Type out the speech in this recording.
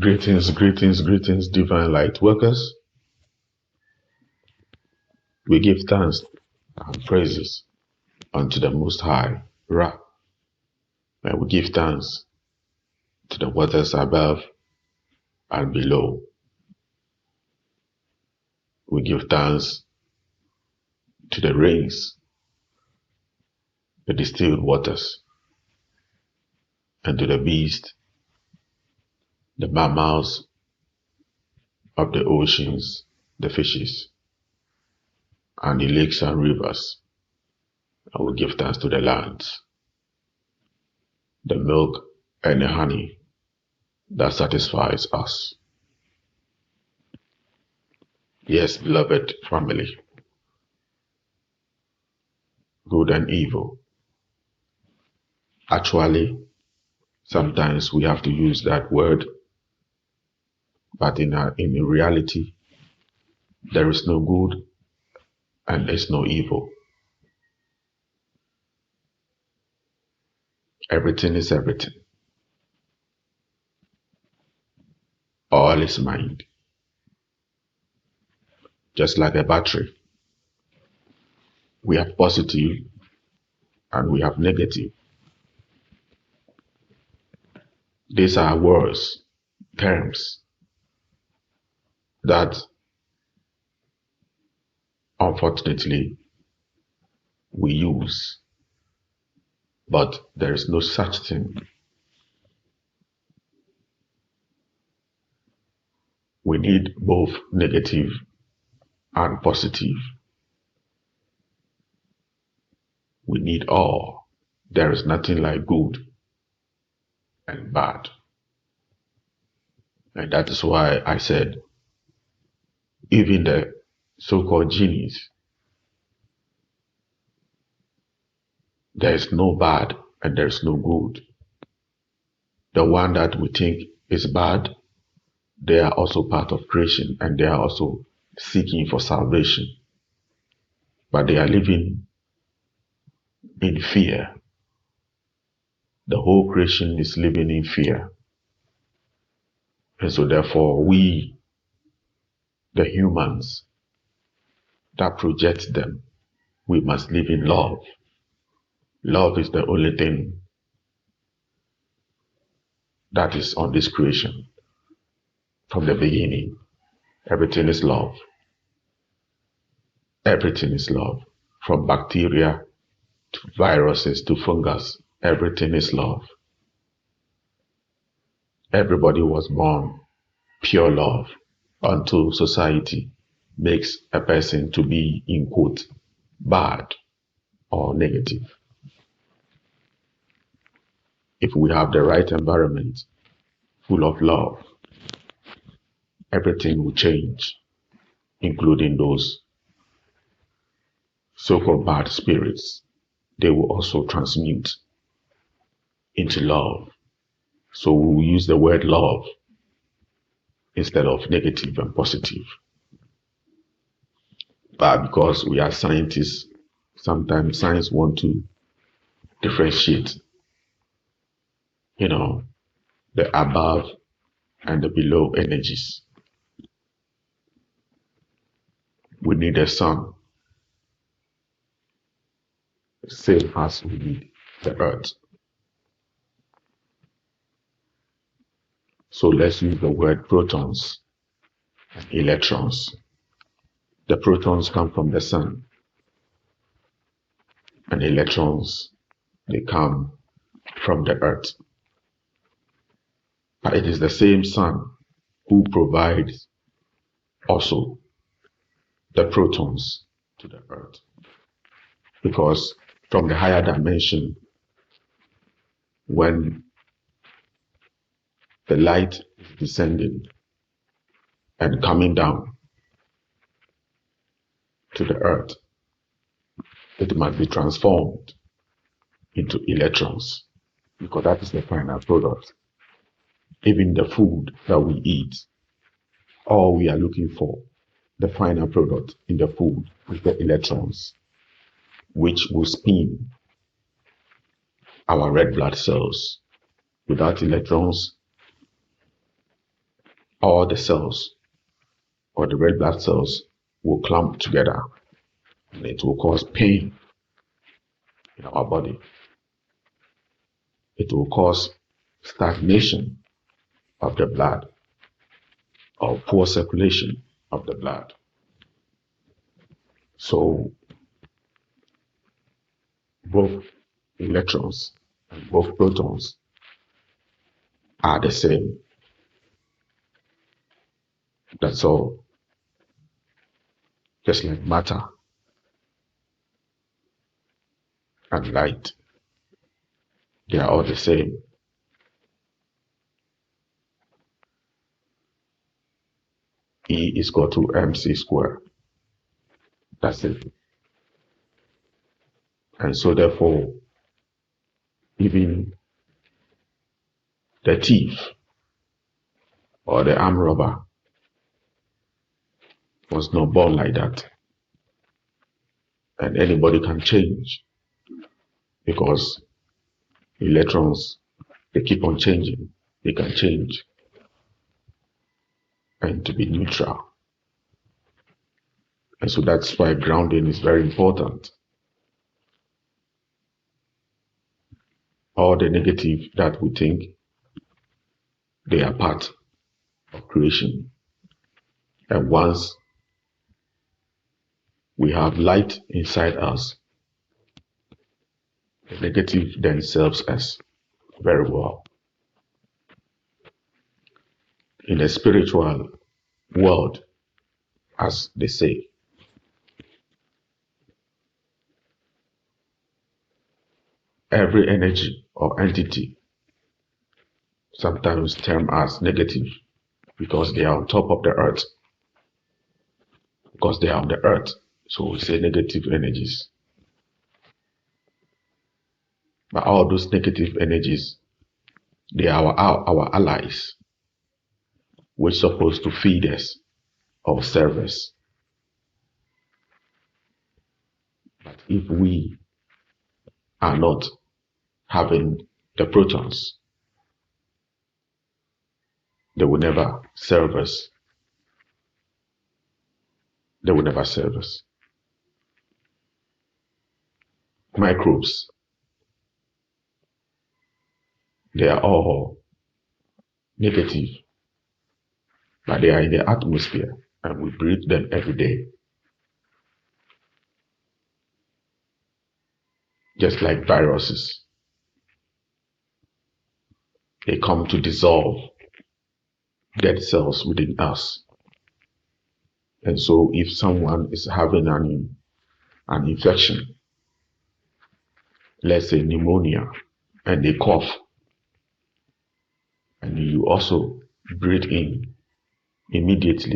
Greetings, greetings, greetings, divine light workers. We give thanks and praises unto the Most High, Ra, and we give thanks to the waters above and below. We give thanks to the rains, the distilled waters, and to the beast, the mammals of the oceans, the fishes, and the lakes and rivers. And we give thanks to the lands, the milk and the honey that satisfies us. Yes, beloved family, good and evil. Actually, sometimes we have to use that word, but in reality, there is no good and there's no evil. Everything is everything. All is mind. Just like a battery, we have positive and we have negative. These are words, terms that unfortunately we use, but there is no such thing. We need both negative and positive. We need all. There is nothing like good and bad. And that is why I said, even the so-called genies, there is no bad and there is no good. The one that we think is bad, they are also part of creation and they are also seeking for salvation. But they are living in fear. The whole creation is living in fear. And so therefore we, the humans that project them, we must live in love. Love is the only thing that is on this creation. From the beginning, everything is love. Everything is love. From bacteria to viruses to fungus, everything is love. Everybody was born pure love until society makes a person to be, in quote, bad or negative. If we have the right environment full of love, everything will change, including those so-called bad spirits. They will also transmute into love. So we will use the word love instead of negative and positive. But because we are scientists, sometimes science want to differentiate, the above and the below energies. We need the sun, same as we need the earth. So let's use the word protons and electrons. The protons come from the sun, and electrons, they come from the earth. But it is the same sun who provides also the protons to the earth. Because from the higher dimension, when the light is descending and coming down to the earth, it must be transformed into electrons, because that is the final product. Even the food that we eat, all we are looking for, the final product in the food is the electrons, which will spin our red blood cells. Without electrons, all the cells or the red blood cells will clump together and it will cause pain in our body. It will cause stagnation of the blood or poor circulation of the blood. So both electrons and both protons are the same. That's all. Just like matter and light, they are all the same. E is equal to mc squared. That's it. And so therefore, even the thief or the armed robber was not born like that. And anybody can change because electrons, they keep on changing. They can change and to be neutral. And so that's why grounding is very important. All the negative that we think, they are part of creation. And once we have light inside us, the negative then serves us very well. In the spiritual world, as they say, every energy or entity sometimes termed as negative because they are on top of the earth. Because they are on the earth, so we say negative energies. But all those negative energies, they are our allies, which are supposed to feed us or serve us. But if we are not having the protons, they will never serve us. They will never serve us. Microbes, they are all negative, but they are in the atmosphere and we breathe them every day. Just like viruses, they come to dissolve dead cells within us. And so if someone is having an infection, let's say pneumonia, and they cough, and you also breathe in immediately,